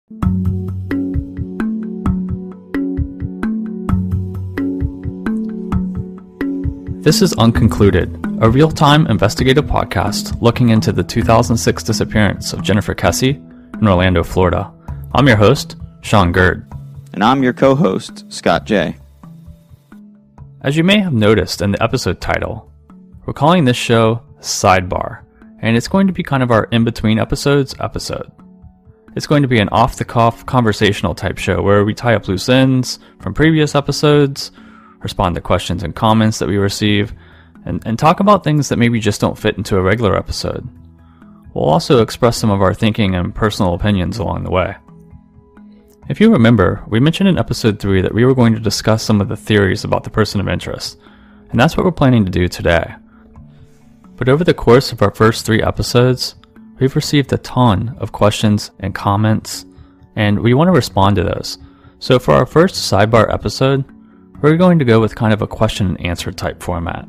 This is Unconcluded, a real-time investigative podcast looking into the 2006 disappearance of Jennifer Kesse in Orlando, Florida. I'm your host, Shaun Gerd. And I'm your co-host, Scott J. As you may have noticed in the episode title, we're calling this show Sidebar, and it's going to be kind of our in-between episodes episode. It's going to be an off-the-cuff conversational type show where we tie up loose ends from previous episodes, respond to questions and comments that we receive, and talk about things that maybe just don't fit into a regular episode. We'll also express some of our thinking and personal opinions along the way. If you remember, we mentioned in episode 3 that we were going to discuss some of the theories about the person of interest, and that's what we're planning to do today. But over the course of our first 3 episodes, we've received a ton of questions and comments, and we want to respond to those. So for our first Sidebar episode, we're going to go with kind of a question and answer type format.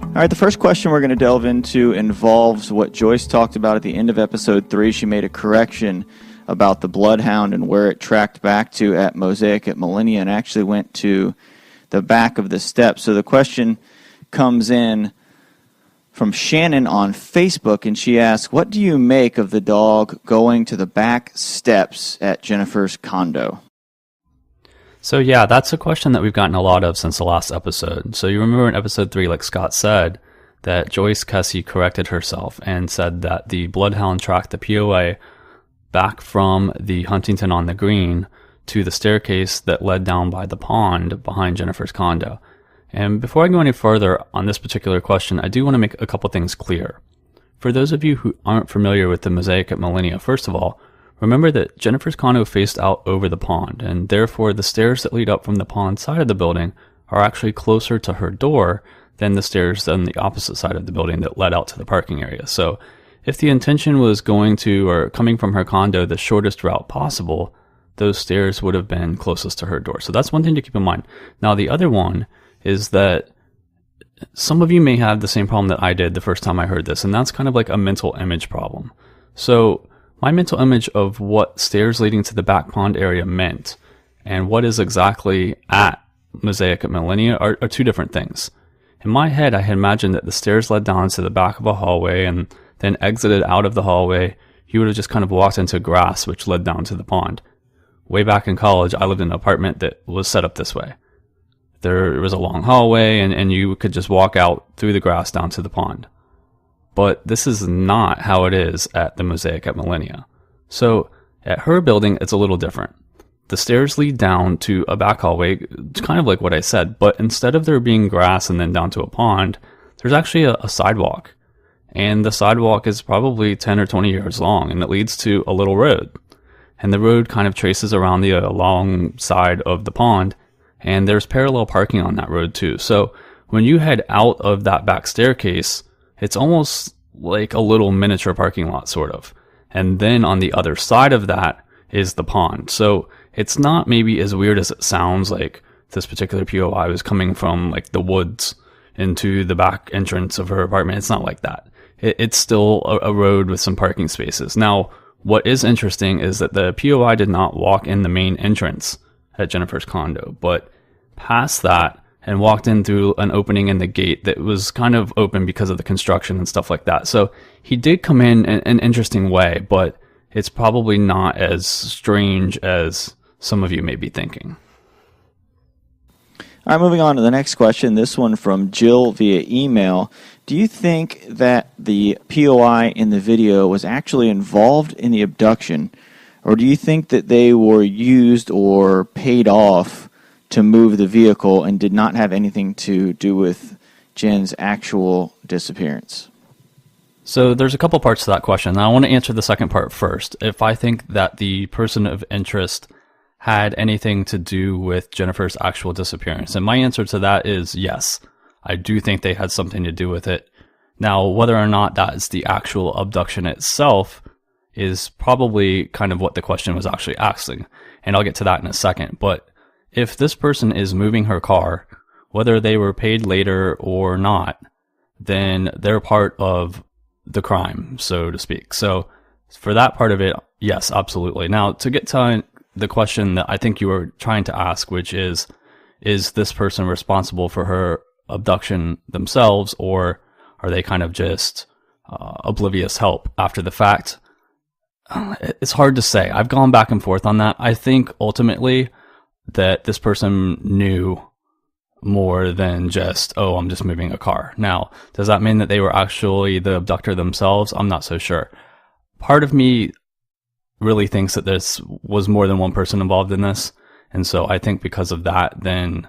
All right, the first question we're going to delve into involves what Joyce talked about at the end of episode 3. She made a correction about the bloodhound and where it tracked back to at Mosaic at Millennia and actually went to the back of the steps. So the question comes in from Shannon on Facebook, and she asks, what do you make of the dog going to the back steps at Jennifer's condo? So yeah, that's a question that we've gotten a lot of since the last episode. So you remember in episode 3, like Scott said, that Joyce Kesse corrected herself and said that the bloodhound tracked the POA back from the Huntington on the Green to the staircase that led down by the pond behind Jennifer's condo. And before I go any further on this particular question, I do want to make a couple things clear. For those of you who aren't familiar with the Mosaic at Millennia, first of all, remember that Jennifer's condo faced out over the pond, and therefore the stairs that lead up from the pond side of the building are actually closer to her door than the stairs on the opposite side of the building that led out to the parking area. So if the intention was going to or coming from her condo the shortest route possible, those stairs would have been closest to her door. So that's one thing to keep in mind. Now the other one is that some of you may have the same problem that I did the first time I heard this, and that's kind of like a mental image problem. So my mental image of what stairs leading to the back pond area meant and what is exactly at Mosaic at Millennia are 2 different things. In my head, I had imagined that the stairs led down to the back of a hallway and then exited out of the hallway. You would have just kind of walked into grass which led down to the pond. Way back in college, I lived in an apartment that was set up this way. There was a long hallway and you could just walk out through the grass down to the pond. But this is not how it is at the Mosaic at Millennia. So at her building, it's a little different. The stairs lead down to a back hallway, it's kind of like what I said, but instead of there being grass and then down to a pond, there's actually a sidewalk. And the sidewalk is probably 10 or 20 yards long, and it leads to a little road. And the road kind of traces around the long side of the pond, and there's parallel parking on that road too. So when you head out of that back staircase, it's almost like a little miniature parking lot, sort of. And then on the other side of that is the pond. So it's not maybe as weird as it sounds, like this particular POI was coming from like the woods into the back entrance of her apartment. It's not like that. It's still a road with some parking spaces. Now, what is interesting is that the POI did not walk in the main entrance at Jennifer's condo, but past that and walked in through an opening in the gate that was kind of open because of the construction and stuff like that. So he did come in an interesting way, but it's probably not as strange as some of you may be thinking. All right, moving on to the next question. This one from Jill via email. Do you think that the POI in the video was actually involved in the abduction, or do you think that they were used or paid off to move the vehicle and did not have anything to do with Jen's actual disappearance? So there's a couple parts to that question, and I want to answer the second part first. If I think that the person of interest had anything to do with Jennifer's actual disappearance, and my answer to that is yes. I do think they had something to do with it. Now, whether or not that is the actual abduction itself is probably kind of what the question was actually asking, and I'll get to that in a second. But if this person is moving her car whether they were paid later or not, then they're part of the crime, so to speak. So for that part of it, yes, absolutely. Now, to get to the question that I think you were trying to ask, which is this person responsible for her abduction themselves, or are they kind of just oblivious help after the fact? It's hard to say. I've gone back and forth on that. I think ultimately that this person knew more than just, oh, I'm just moving a car. Now, does that mean that they were actually the abductor themselves? I'm not so sure. Part of me really thinks that this was more than one person involved in this. And so I think because of that, then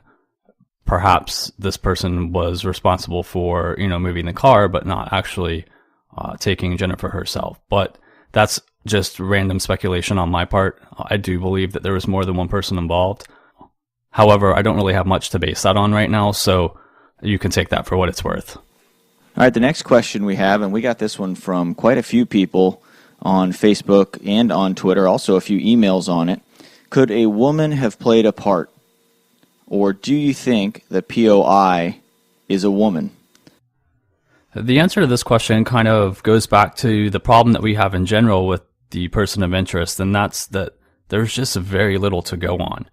perhaps this person was responsible for, moving the car, but not actually taking Jennifer herself. But that's just random speculation on my part. I do believe that there was more than one person involved. However, I don't really have much to base that on right now, so you can take that for what it's worth. All right, the next question we have, and we got this one from quite a few people on Facebook and on Twitter, also a few emails on it. Could a woman have played a part? Or do you think the POI is a woman? The answer to this question kind of goes back to the problem that we have in general with the person of interest, and that's that there's just very little to go on.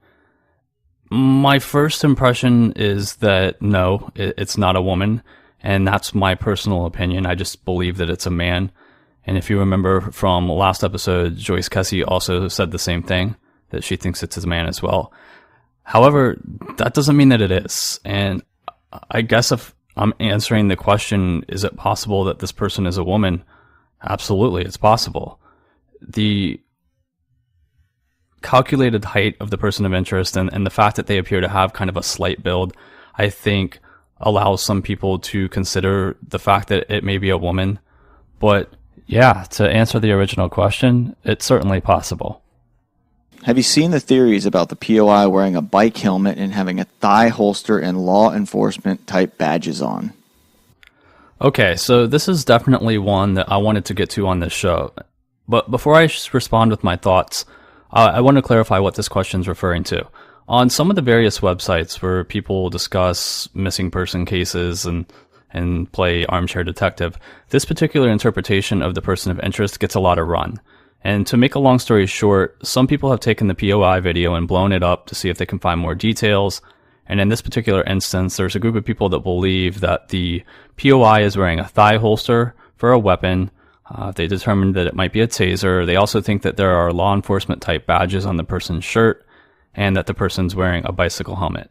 My first impression is that no, it's not a woman, and that's my personal opinion. I just believe that it's a man. And if you remember from last episode, Joyce Kesse also said the same thing, that she thinks it's a man as well. However, that doesn't mean that it is. And I guess if I'm answering the question, is it possible that this person is a woman? Absolutely, it's possible. The calculated height of the person of interest and the fact that they appear to have kind of a slight build, I think allows some people to consider the fact that it may be a woman. But yeah, to answer the original question, it's certainly possible. Have you seen the theories about the POI wearing a bike helmet and having a thigh holster and law enforcement type badges on? Okay, so this is definitely one that I wanted to get to on this show. But before I respond with my thoughts, I want to clarify what this question is referring to. On some of the various websites where people discuss missing person cases and play armchair detective, this particular interpretation of the person of interest gets a lot of run. And to make a long story short, some people have taken the POI video and blown it up to see if they can find more details. And in this particular instance, there's a group of people that believe that the POI is wearing a thigh holster for a weapon. They determined that it might be a taser. They also think that there are law enforcement type badges on the person's shirt and that the person's wearing a bicycle helmet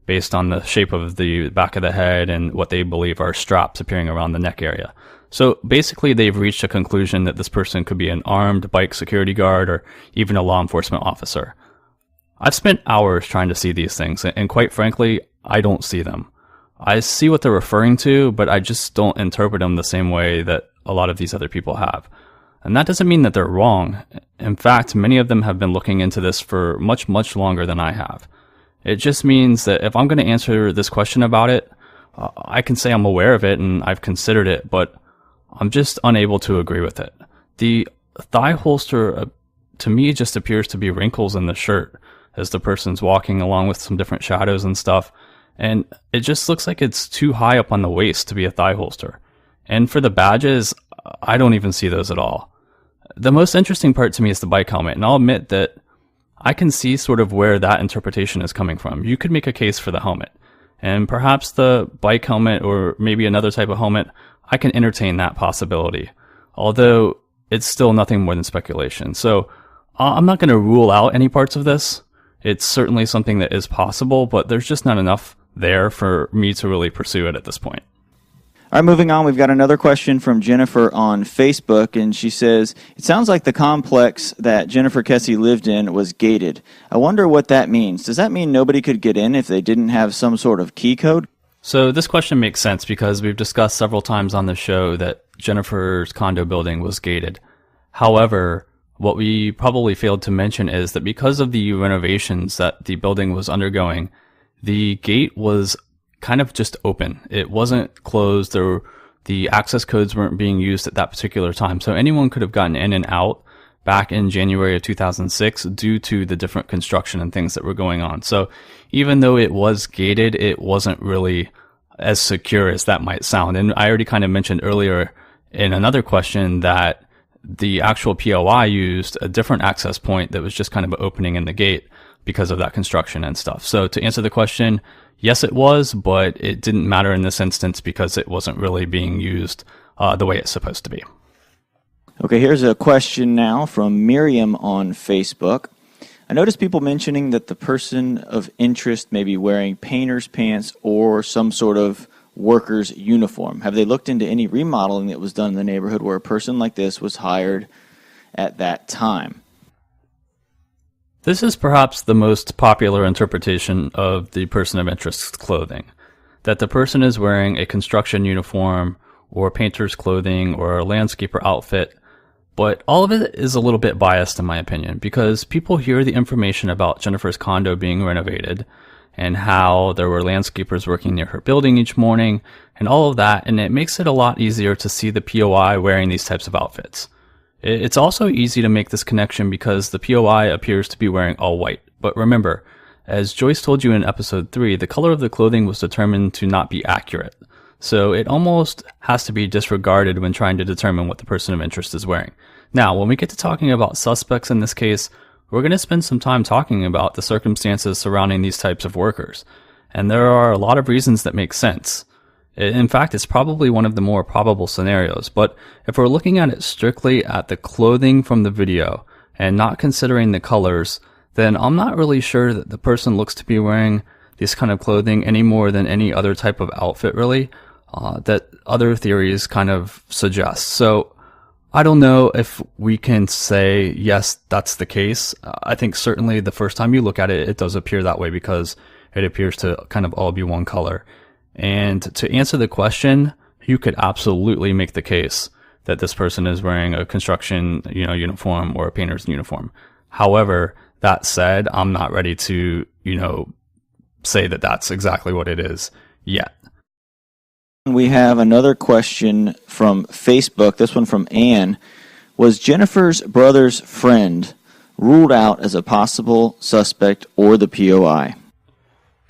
based on the shape of the back of the head and what they believe are straps appearing around the neck area. So basically they've reached a conclusion that this person could be an armed bike security guard or even a law enforcement officer. I've spent hours trying to see these things, and quite frankly, I don't see them. I see what they're referring to, but I just don't interpret them the same way that a lot of these other people have. And that doesn't mean that they're wrong. In fact, many of them have been looking into this for much, much longer than I have. It just means that if I'm going to answer this question about it, I can say I'm aware of it and I've considered it, but I'm just unable to agree with it. The thigh holster, to me, just appears to be wrinkles in the shirt as the person's walking along with some different shadows and stuff. And it just looks like it's too high up on the waist to be a thigh holster. And for the badges, I don't even see those at all. The most interesting part to me is the bike helmet, and I'll admit that I can see sort of where that interpretation is coming from. You could make a case for the helmet, and perhaps the bike helmet or maybe another type of helmet, I can entertain that possibility, although it's still nothing more than speculation. So I'm not going to rule out any parts of this. It's certainly something that is possible, but there's just not enough there for me to really pursue it at this point. All right, moving on, we've got another question from Jennifer on Facebook, and she says, it sounds like the complex that Jennifer Kesse lived in was gated. I wonder what that means. Does that mean nobody could get in if they didn't have some sort of key code? So this question makes sense because we've discussed several times on the show that Jennifer's condo building was gated. However, what we probably failed to mention is that because of the renovations that the building was undergoing, the gate was kind of just open. It wasn't closed, or the access codes weren't being used at that particular time. So anyone could have gotten in and out back in January of 2006 due to the different construction and things that were going on. So even though it was gated, it wasn't really as secure as that might sound. And I already kind of mentioned earlier in another question that the actual POI used a different access point that was just kind of an opening in the gate because of that construction and stuff. So to answer the question, yes, it was, but it didn't matter in this instance because it wasn't really being used the way it's supposed to be. Okay, here's a question now from Miriam on Facebook. I noticed people mentioning that the person of interest may be wearing painter's pants or some sort of worker's uniform. Have they looked into any remodeling that was done in the neighborhood where a person like this was hired at that time? This is perhaps the most popular interpretation of the person of interest's clothing, that the person is wearing a construction uniform or painter's clothing or a landscaper outfit. But all of it is a little bit biased in my opinion, because people hear the information about Jennifer's condo being renovated and how there were landscapers working near her building each morning and all of that, and it makes it a lot easier to see the POI wearing these types of outfits. It's also easy to make this connection because the POI appears to be wearing all white. But remember, as Joyce told you in episode 3, the color of the clothing was determined to not be accurate. So it almost has to be disregarded when trying to determine what the person of interest is wearing. Now, when we get to talking about suspects in this case, we're going to spend some time talking about the circumstances surrounding these types of workers. And there are a lot of reasons that make sense. In fact, it's probably one of the more probable scenarios. But if we're looking at it strictly at the clothing from the video and not considering the colors, then I'm not really sure that the person looks to be wearing this kind of clothing any more than any other type of outfit, really, that other theories kind of suggest. So I don't know if we can say, yes, that's the case. I think certainly the first time you look at it, it does appear that way because it appears to kind of all be one color. And to answer the question, you could absolutely make the case that this person is wearing a construction, uniform or a painter's uniform. However, that said, I'm not ready to, say that that's exactly what it is yet. We have another question from Facebook, this one from Anne. Was Jennifer's brother's friend ruled out as a possible suspect or the POI?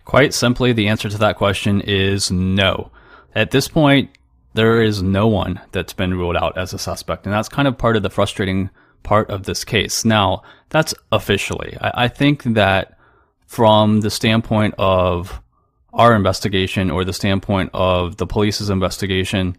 Quite simply, the answer to that question is no. At this point, there is no one that's been ruled out as a suspect, and that's kind of part of the frustrating part of this case. Now, that's officially. I think that from the standpoint of our investigation or the standpoint of the police's investigation,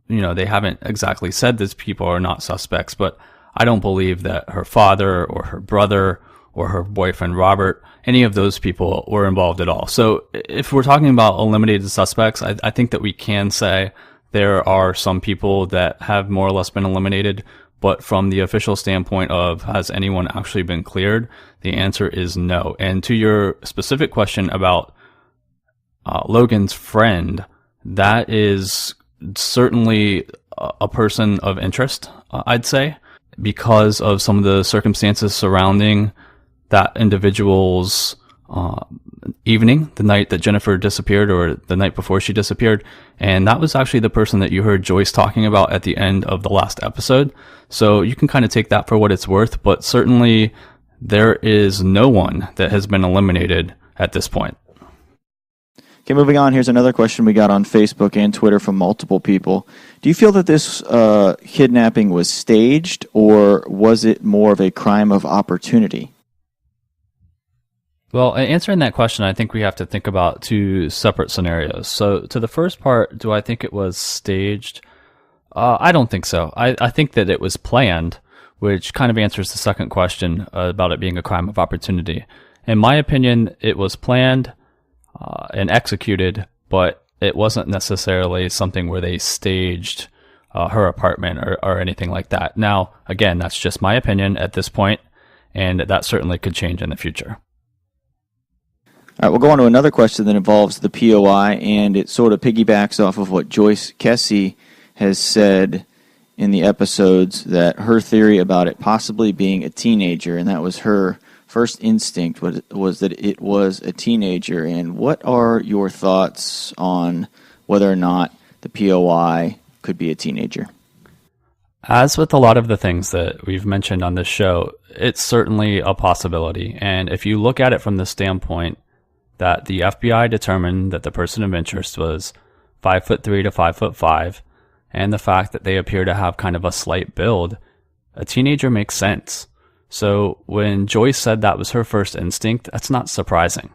they haven't exactly said these people are not suspects, but I don't believe that her father or her brother or her boyfriend Robert, any of those people were involved at all. So if we're talking about eliminated suspects, I think that we can say there are some people that have more or less been eliminated, but from the official standpoint of has anyone actually been cleared, the answer is no. And to your specific question about Logan's friend, that is certainly a person of interest, I'd say, because of some of the circumstances surrounding that individual's evening, the night that Jennifer disappeared or the night before she disappeared. And that was actually the person that you heard Joyce talking about at the end of the last episode. So you can kind of take that for what it's worth, but certainly there is no one that has been eliminated at this point. Okay, moving on, here's another question we got on Facebook and Twitter from multiple people. Do you feel that this kidnapping was staged, or was it more of a crime of opportunity? Well, answering that question, I think we have to think about two separate scenarios. So to the first part, do I think it was staged? I don't think so. I think that it was planned, which kind of answers the second question about it being a crime of opportunity. In my opinion, it was planned and executed, but it wasn't necessarily something where they staged her apartment or anything like that. Now, again, that's just my opinion at this point, and that certainly could change in the future. All right, we'll go on to another question that involves the POI, and it sort of piggybacks off of what Joyce Kesse has said in the episodes, that her theory about it possibly being a teenager, and that was her first instinct was that it was a teenager. And what are your thoughts on whether or not the POI could be a teenager? As with a lot of the things that we've mentioned on this show, it's certainly a possibility. And if you look at it from the standpoint that the FBI determined that the person of interest was 5'3" to 5'5", and the fact that they appear to have kind of a slight build, a teenager makes sense. So when Joyce said that was her first instinct, that's not surprising.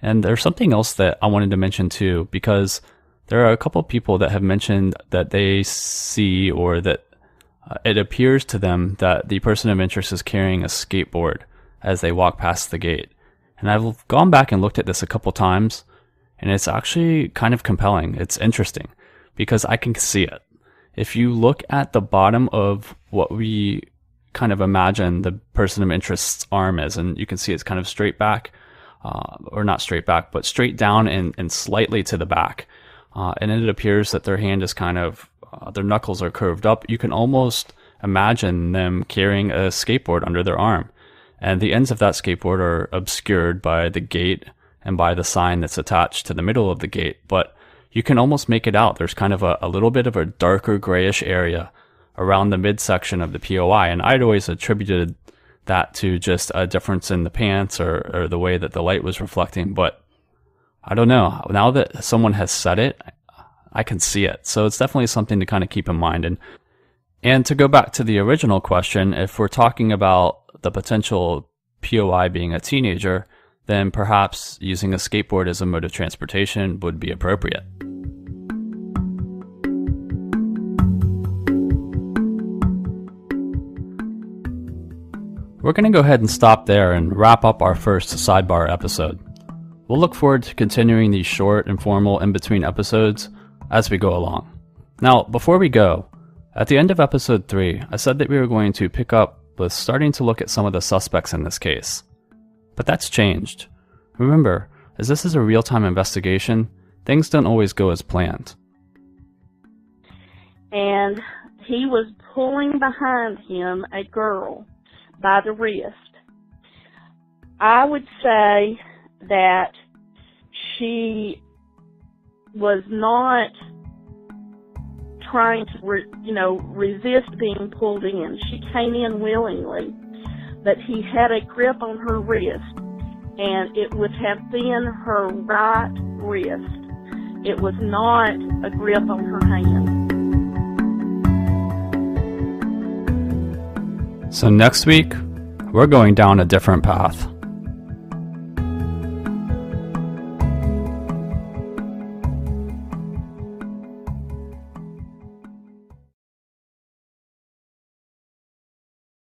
And there's something else that I wanted to mention too, because there are a couple of people that have mentioned that they see, or that it appears to them that the person of interest is carrying a skateboard as they walk past the gate. And I've gone back and looked at this a couple times, and it's actually kind of compelling. It's interesting because I can see it. If you look at the bottom of what we kind of imagine the person of interest's arm is, and you can see it's kind of straight back, or not straight back, but straight down and slightly to the back. And it appears that their hand is kind of, their knuckles are curved up. You can almost imagine them carrying a skateboard under their arm. And the ends of that skateboard are obscured by the gate and by the sign that's attached to the middle of the gate. But you can almost make it out. There's kind of a little bit of a darker grayish area around the midsection of the POI. And I'd always attributed that to just a difference in the pants or the way that the light was reflecting. But I don't know. Now that someone has said it, I can see it. So it's definitely something to kind of keep in mind. And to go back to the original question, if we're talking about the potential POI being a teenager, then perhaps using a skateboard as a mode of transportation would be appropriate. We're going to go ahead and stop there and wrap up our first Sidebar episode. We'll look forward to continuing these short, informal, in-between episodes as we go along. Now, before we go, at the end of episode 3, I said that we were going to pick up with starting to look at some of the suspects in this case. But that's changed. Remember, as this is a real-time investigation, things don't always go as planned. And he was pulling behind him a girl by the wrist. I would say that she was not trying to, resist being pulled in. She came in willingly, but he had a grip on her wrist, and it would have been her right wrist. It was not a grip on her hand. So next week, we're going down a different path.